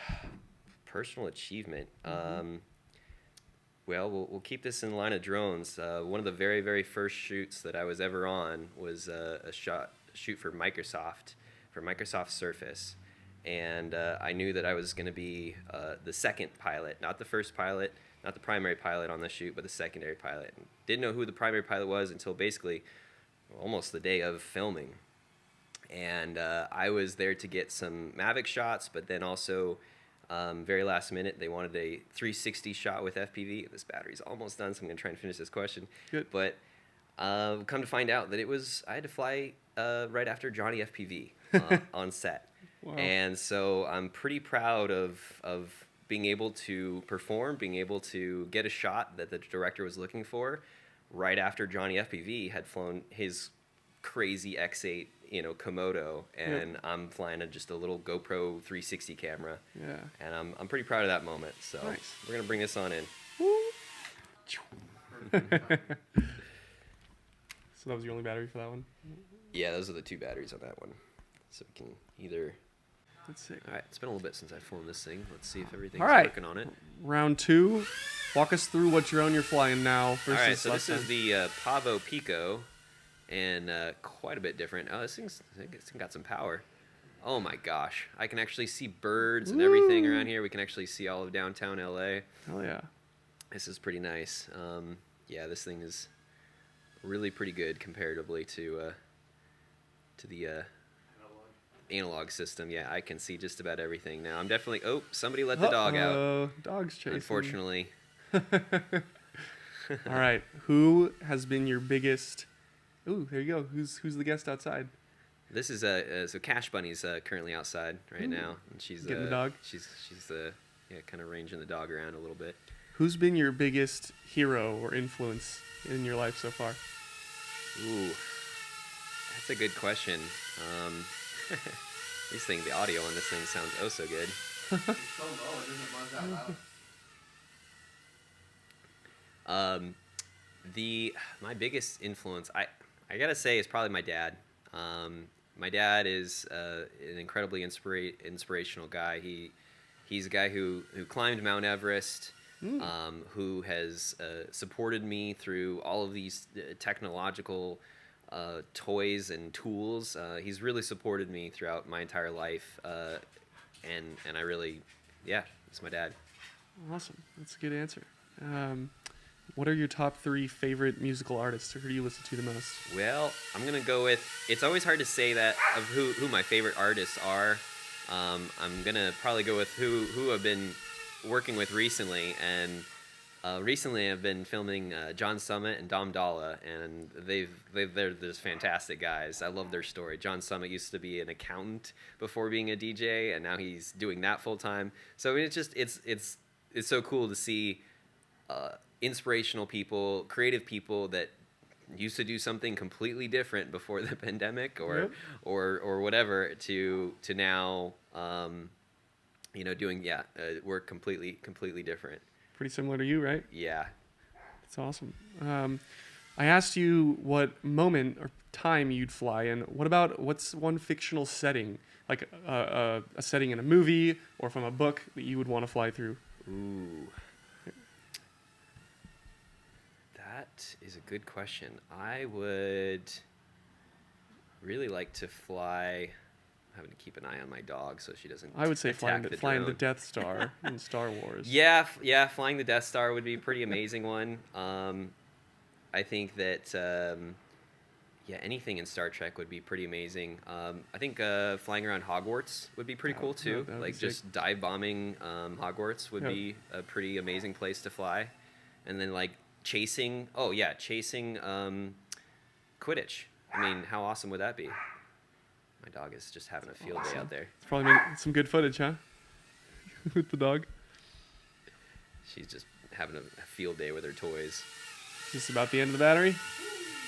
Personal achievement. Well, we'll keep this in line of drones. One of the very, very first shoots that I was ever on was a shoot for Microsoft Surface. And I knew that I was going to be the second pilot, not the first pilot, not the primary pilot on the shoot, but the secondary pilot. Didn't know who the primary pilot was until basically almost the day of filming. And I was there to get some Mavic shots, but then also very last minute, they wanted a 360 shot with FPV. This battery's almost done, so I'm going to try and finish this question. Good. But come to find out that I had to fly right after Johnny FPV on set. Wow. And so I'm pretty proud of being able to perform, being able to get a shot that the director was looking for right after Johnny FPV had flown his crazy X8, Komodo, and I'm flying just a little GoPro 360 camera. Yeah. And I'm pretty proud of that moment. So Nice. we're gonna bring this on in. So that was the only battery for that one? Yeah, those are the two batteries on that one. So we can either. Let's see. All right, it's been a little bit since I've flown this thing. Let's see if everything's All right. working on it. Round 2. Walk us through what drone you're flying now versus All right, so last this is time. the Pavo Pico, and quite a bit different. Oh, this thing got some power. Oh my gosh, I can actually see birds and everything around here. We can actually see all of downtown LA. Oh yeah. This is pretty nice. Yeah, this thing is really pretty good comparatively to the analog system. Yeah, I can see just about everything now. I'm definitely. Oh, somebody let the dog out. Dog's chasing. Unfortunately. All right. Who has been your biggest? Ooh, there you go. Who's the guest outside? This is so Cash Bunny's currently outside right now, and she's Getting the dog? She's kind of ranging the dog around a little bit. Who's been your biggest hero or influence in your life so far? Ooh, that's a good question. The audio on this thing sounds oh so good. It's so low, it doesn't buzz that loud. My biggest influence, I gotta say, is probably my dad. My dad is an incredibly inspirational guy. He's a guy who climbed Mount Everest, who has supported me through all of these technological toys and tools. He's really supported me throughout my entire life, and I really, yeah, it's my dad. Awesome. That's a good answer. What are your top 3 favorite musical artists, or who do you listen to the most? Well, I'm gonna go with. It's always hard to say that of who my favorite artists are. I'm gonna probably go with who I've been working with recently, and recently I've been filming John Summit and Dom Dalla, and they're just fantastic guys. I love their story. John Summit used to be an accountant before being a DJ, and now he's doing that full time. So it's so cool to see inspirational people, creative people that used to do something completely different before the pandemic or whatever to now doing work completely different. Pretty similar to you, right? Yeah. That's awesome. I asked you what moment or time you'd fly in. What's one fictional setting, like a setting in a movie or from a book that you would want to fly through? Ooh. That is a good question. I would really like to fly. I'm having to keep an eye on my dog so she doesn't. I would say flying attack the drone. Death Star in Star Wars. Yeah, flying the Death Star would be a pretty amazing one. I think that anything in Star Trek would be pretty amazing. I think flying around Hogwarts would be pretty cool too. that would Like be just sick. dive bombing Hogwarts would be a pretty amazing place to fly, and then like chasing Quidditch. I mean, how awesome would that be? My dog is just having a field day out there. It's probably making some good footage, huh? With the dog. She's just having a field day with her toys. Just about the end of the battery.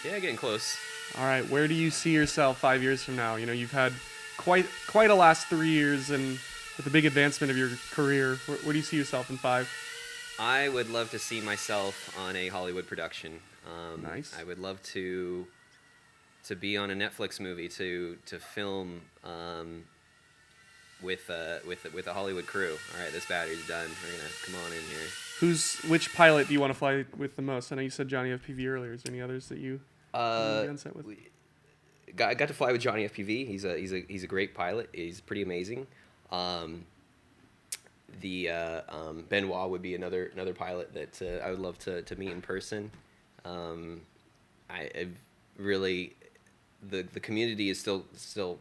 Yeah, getting close. All right, where do you see yourself 5 years from now? You've had quite a last 3 years, and with the big advancement of your career, where do you see yourself in 5? I would love to see myself on a Hollywood production. Nice. I would love to be on a Netflix movie, to film with a Hollywood crew. All right, this battery's done. We're gonna come on in here. Which pilot do you want to fly with the most? I know you said Johnny FPV earlier. Is there any others that you be on set with? I got to fly with Johnny FPV. He's a great pilot. He's pretty amazing. Benoit would be another pilot that I would love to meet in person. I really the community is still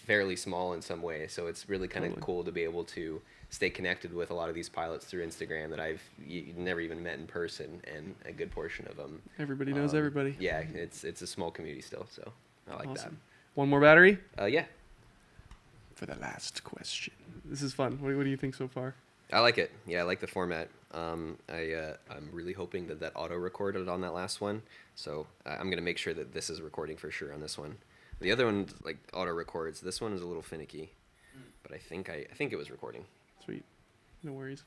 fairly small in some way, so it's really kind of Totally. cool to be able to stay connected with a lot of these pilots through Instagram that I've never even met in person, and a good portion of them. Everybody knows everybody. Yeah, it's a small community still, so I like Awesome. One more battery that. Yeah, for the last question. This is fun. What do you think so far? I like it. Yeah, I like the format. I'm really hoping that auto recorded on that last one, so I'm gonna make sure that this is recording for sure on this one. The other one like auto records. This one is a little finicky, but I think it was recording. Sweet. No worries.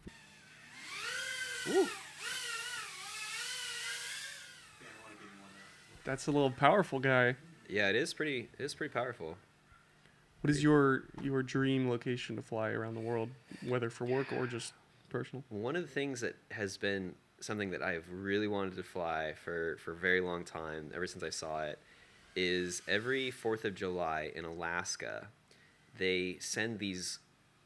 Woo. That's a little powerful guy. Yeah, it is pretty powerful. What is your dream location to fly around the world, whether for work or just personal? One of the things that has been something that I've really wanted to fly for a very long time, ever since I saw it, is every 4th of July in Alaska, they send these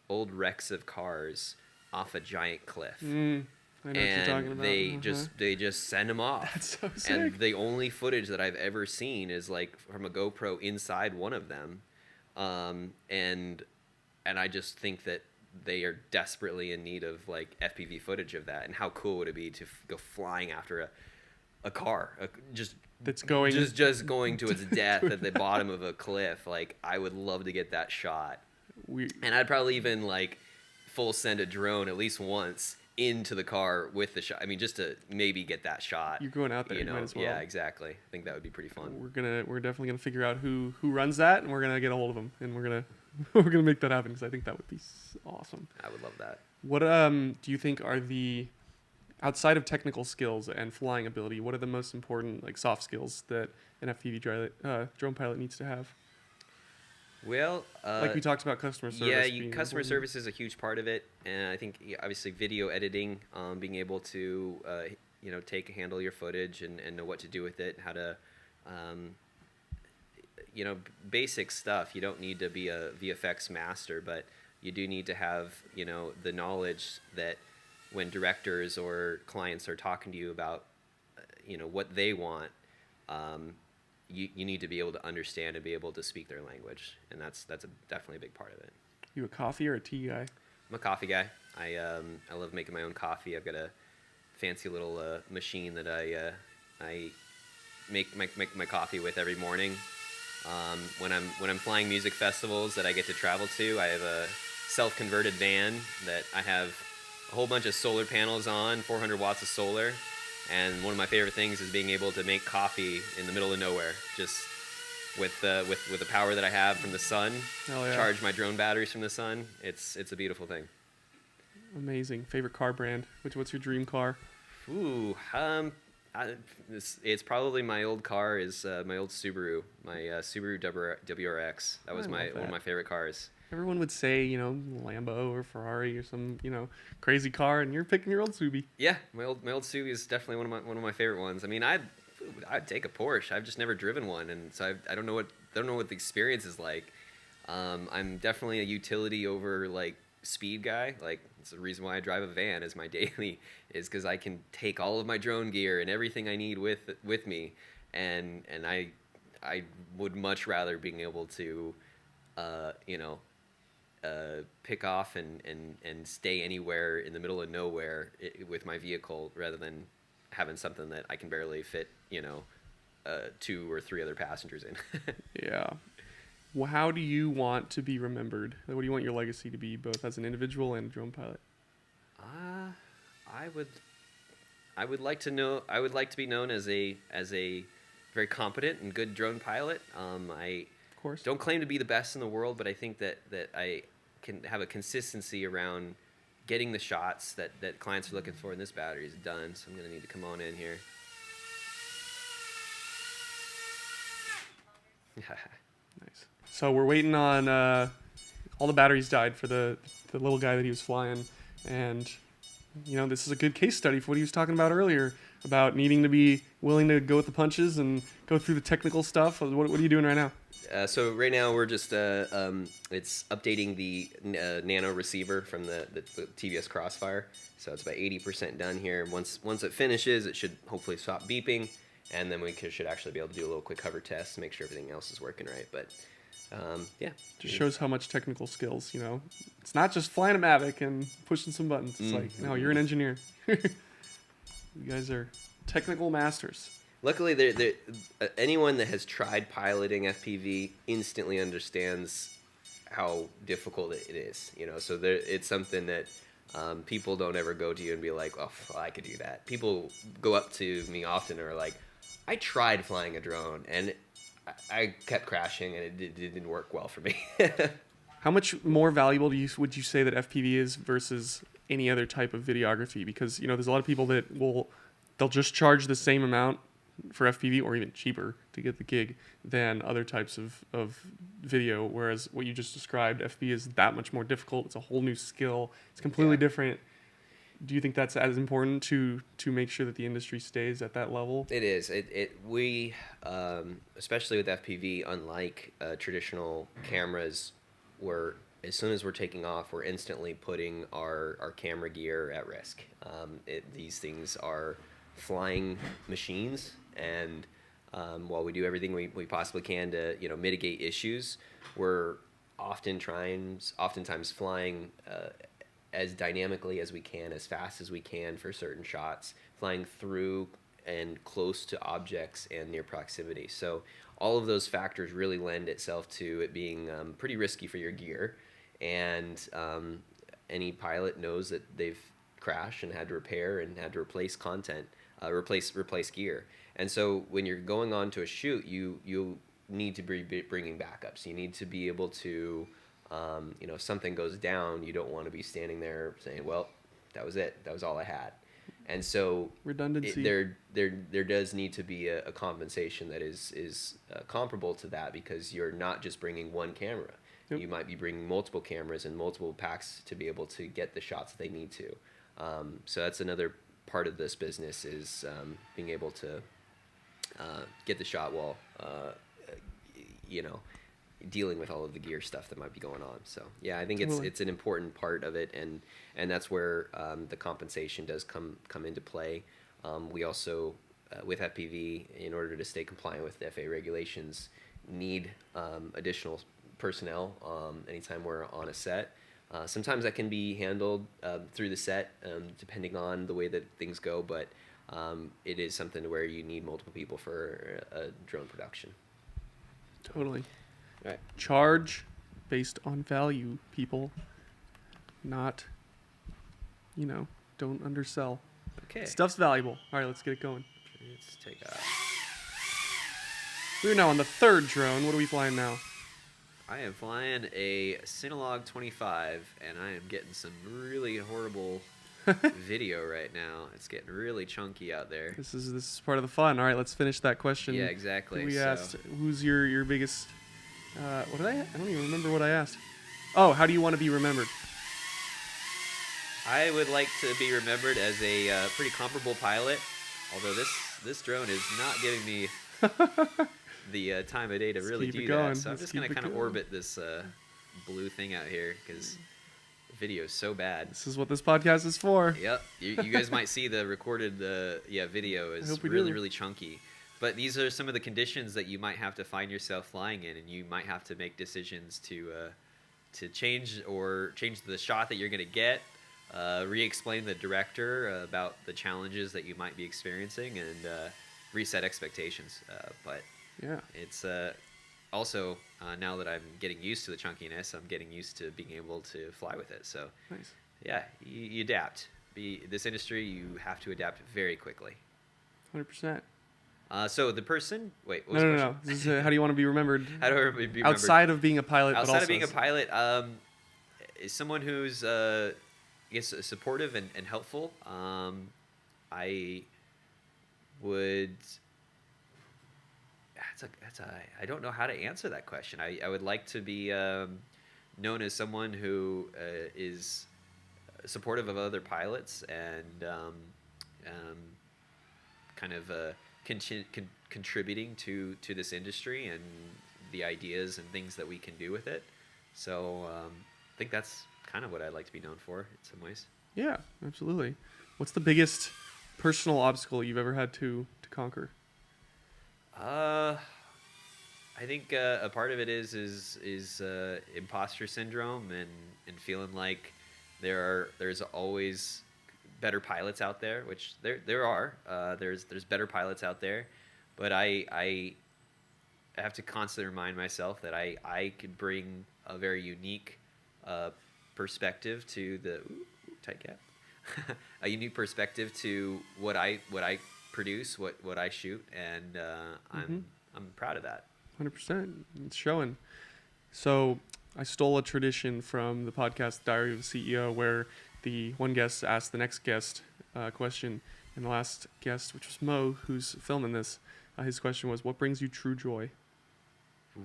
old wrecks of cars off a giant cliff. I know what you're talking about. They just send them off. That's so sick. And the only footage that I've ever seen is like from a GoPro inside one of them. And I just think that they are desperately in need of like FPV footage of that. And how cool would it be to go flying after a car, That's going just going to its death at the bottom of a cliff? Like, I would love to get that shot. And I'd probably even like full send a drone at least once into the car with the shot. I mean, just to maybe get that shot. You're going out there, you might as well. Yeah, exactly. I think that would be pretty fun. We're definitely gonna figure out who runs that, and we're gonna get a hold of them, and we're gonna make that happen, because I think that would be awesome. I would love that. What do you think are the, outside of technical skills and flying ability, what are the most important like soft skills that an FPV drone pilot needs to have? Well, Like we talked about customer service. Yeah, customer service is a huge part of it, and I think obviously video editing, being able to handle your footage and know what to do with it, how to basic stuff. You don't need to be a VFX master, but you do need to have the knowledge that when directors or clients are talking to you about what they want, you need to be able to understand and be able to speak their language, and that's definitely a big part of it. You a coffee or a tea guy? I'm a coffee guy. I love making my own coffee. I've got a fancy little machine that I make my coffee with every morning. When I'm flying music festivals that I get to travel to, I have a self-converted van that I have a whole bunch of solar panels on, 400 watts of solar. And one of my favorite things is being able to make coffee in the middle of nowhere, just with the power that I have from the sun. Hell yeah. Charge my drone batteries from the sun. It's a beautiful thing. Amazing. Favorite car brand? What's your dream car? Ooh, it's probably my old car is my old Subaru, my Subaru WRX. That was I one love of that. my favorite cars. Everyone would say, Lambo or Ferrari or some, crazy car, and you're picking your old Subi. Yeah, my old Subaru is definitely one of my favorite ones. I mean, I'd take a Porsche. I've just never driven one, and so I don't know what the experience is like. I'm definitely a utility over like speed guy. Like it's the reason why I drive a van as my daily is because I can take all of my drone gear and everything I need with me, and I would much rather being able to, you know, pick off and stay anywhere in the middle of nowhere with my vehicle rather than having something that I can barely fit, 2 or 3 other passengers in. Yeah. Well, how do you want to be remembered? Like, what do you want your legacy to be, both as an individual and a drone pilot? I would like to be known as a very competent and good drone pilot. I Of course. don't claim to be the best in the world, but I think that I can have a consistency around getting the shots that clients are looking for, and this battery is done, so I'm going to need to come on in here. Nice. So we're waiting on all the batteries died for the little guy that he was flying, and this is a good case study for what he was talking about earlier about needing to be willing to go with the punches and go through the technical stuff. What are you doing right now? So right now we're just it's updating the nano receiver from the TVS Crossfire. So it's about 80% done here. Once it finishes, it should hopefully stop beeping, and then we should actually be able to do a little quick hover test to make sure everything else is working right. But yeah, Just shows how much technical skills. It's not just flying a Mavic and pushing some buttons. It's like, no, you're an engineer. You guys are technical masters. Luckily, anyone that has tried piloting FPV instantly understands how difficult it is. So it's something that people don't ever go to you and be like, "Oh, I could do that." People go up to me often and are like, "I tried flying a drone and I kept crashing and it didn't work well for me." How much more valuable would you say that FPV is versus any other type of videography? Because there's a lot of people that they'll just charge the same amount for FPV or even cheaper to get the gig than other types of video, whereas what you just described, FPV is that much more difficult. It's a whole new skill. It's completely different. Do you think that's as important to make sure that the industry stays at that level? It is. We especially with FPV, unlike traditional cameras, where as soon as we're taking off, we're instantly putting our camera gear at risk. These things are flying machines, and while we do everything we possibly can to mitigate issues, we're oftentimes flying as dynamically as we can, as fast as we can for certain shots, flying through and close to objects and near proximity. So all of those factors really lend itself to it being pretty risky for your gear, and any pilot knows that they've crashed and had to repair and had to replace replace gear. And so when you're going on to a shoot, you need to be bringing backups. You need to be able to, if something goes down, you don't want to be standing there saying, "Well, that was it. That was all I had." And so Redundancy. There does need to be a compensation that is comparable to that, because you're not just bringing one camera. Yep. You might be bringing multiple cameras and multiple packs to be able to get the shots that they need to. So that's another part of this business is being able to get the shot while dealing with all of the gear stuff that might be going on. So yeah, I think it's an important part of it, and that's where the compensation does come into play. We also with FPV, in order to stay compliant with the FAA regulations, need additional personnel anytime we're on a set. Sometimes that can be handled through the set, depending on the way that things go, but it is something where you need multiple people for a drone production. Totally. All right. Charge based on value, people. Not, don't undersell. Okay. Stuff's valuable. All right, let's get it going. Let's take a... We're now on the third drone. What are we flying now? I am flying a Synolog 25, and I am getting some really horrible video right now. It's getting really chunky out there. This is part of the fun. All right, let's finish that question. Yeah, exactly. We So- asked, who's your biggest... what did I don't even remember what I asked. Oh, how do you want to be remembered? I would like to be remembered as a pretty comparable pilot, although this drone is not giving me the time of day to Let's really keep do it that. going. So I'm Let's just going to keep it kind of going. orbit this blue thing out here because the video is so bad. This is what this podcast is for. Yep, you guys might see the recorded video is hope we really do. really chunky. But these are some of the conditions that you might have to find yourself flying in, and you might have to make decisions to change the shot that you're going to get, re-explain the director about the challenges that you might be experiencing, and reset expectations. But Yeah. it's also now that I'm getting used to the chunkiness, I'm getting used to being able to fly with it. So Nice. yeah, you adapt. This industry, you have to adapt very quickly. 100%. So the person, wait, what was No, the no, no. question? This is, how do you want to be remembered? How do I be remembered? Outside of being a pilot, but Outside also of being a pilot, is someone who's I guess supportive and helpful. I would. I don't know how to answer that question. I would like to be known as someone who is supportive of other pilots and kind of contributing to this industry and the ideas and things that we can do with it. So I think that's kind of what I'd like to be known for in some ways. Yeah, absolutely. What's the biggest personal obstacle you've ever had to conquer? I think a part of it is imposter syndrome and feeling like there's always better pilots out there, which there are. There's better pilots out there, but I have to constantly remind myself that I could bring a very unique perspective to the tight cap. A unique perspective to what I produce, what I shoot, and I'm proud of that. 100%. It's showing. So I stole a tradition from the podcast Diary of a CEO where the one guest asked the next guest a question, and the last guest, which was Mo, who's filming this, his question was, what brings you true joy? Ooh.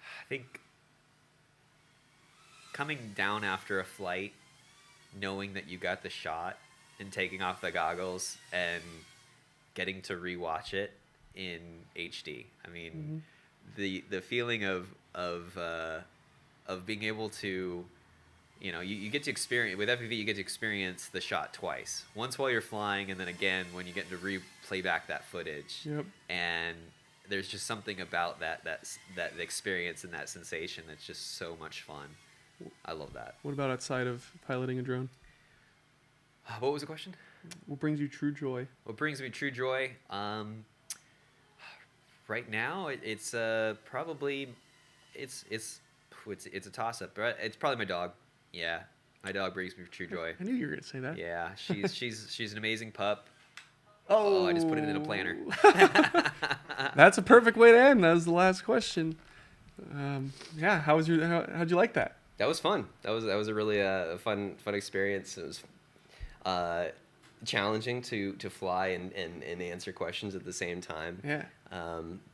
I think coming down after a flight, knowing that you got the shot, and taking off the goggles and getting to rewatch it in HD. I mean, the feeling of being able to, you get to experience with FPV. You get to experience the shot twice. Once while you're flying, and then again when you get to replay back that footage. Yep. And there's just something about that experience and that sensation that's just so much fun. I love that. What about outside of piloting a drone? What was the question? What brings you true joy? What brings me true joy? Right now, it's probably it's a toss up, but it's probably my dog. Yeah, my dog brings me true joy. I knew you were going to say that. Yeah, she's an amazing pup. Oh, I just put it in a planner. That's a perfect way to end. That was the last question. Yeah, how'd you like that? That was fun. That was a really fun experience. It was challenging to fly and answer questions at the same time. Yeah.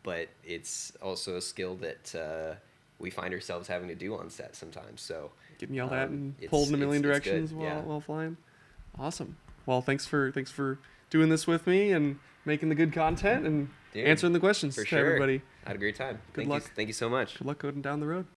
But it's also a skill that we find ourselves having to do on set sometimes. So Getting yelled at and it's- pulled in a million it's good, directions yeah. while flying. Awesome. Well, thanks for doing this with me and making the good content and Dude, answering the questions for to sure. everybody. I had a great time. Good luck. Thank you so much. Good luck going down the road.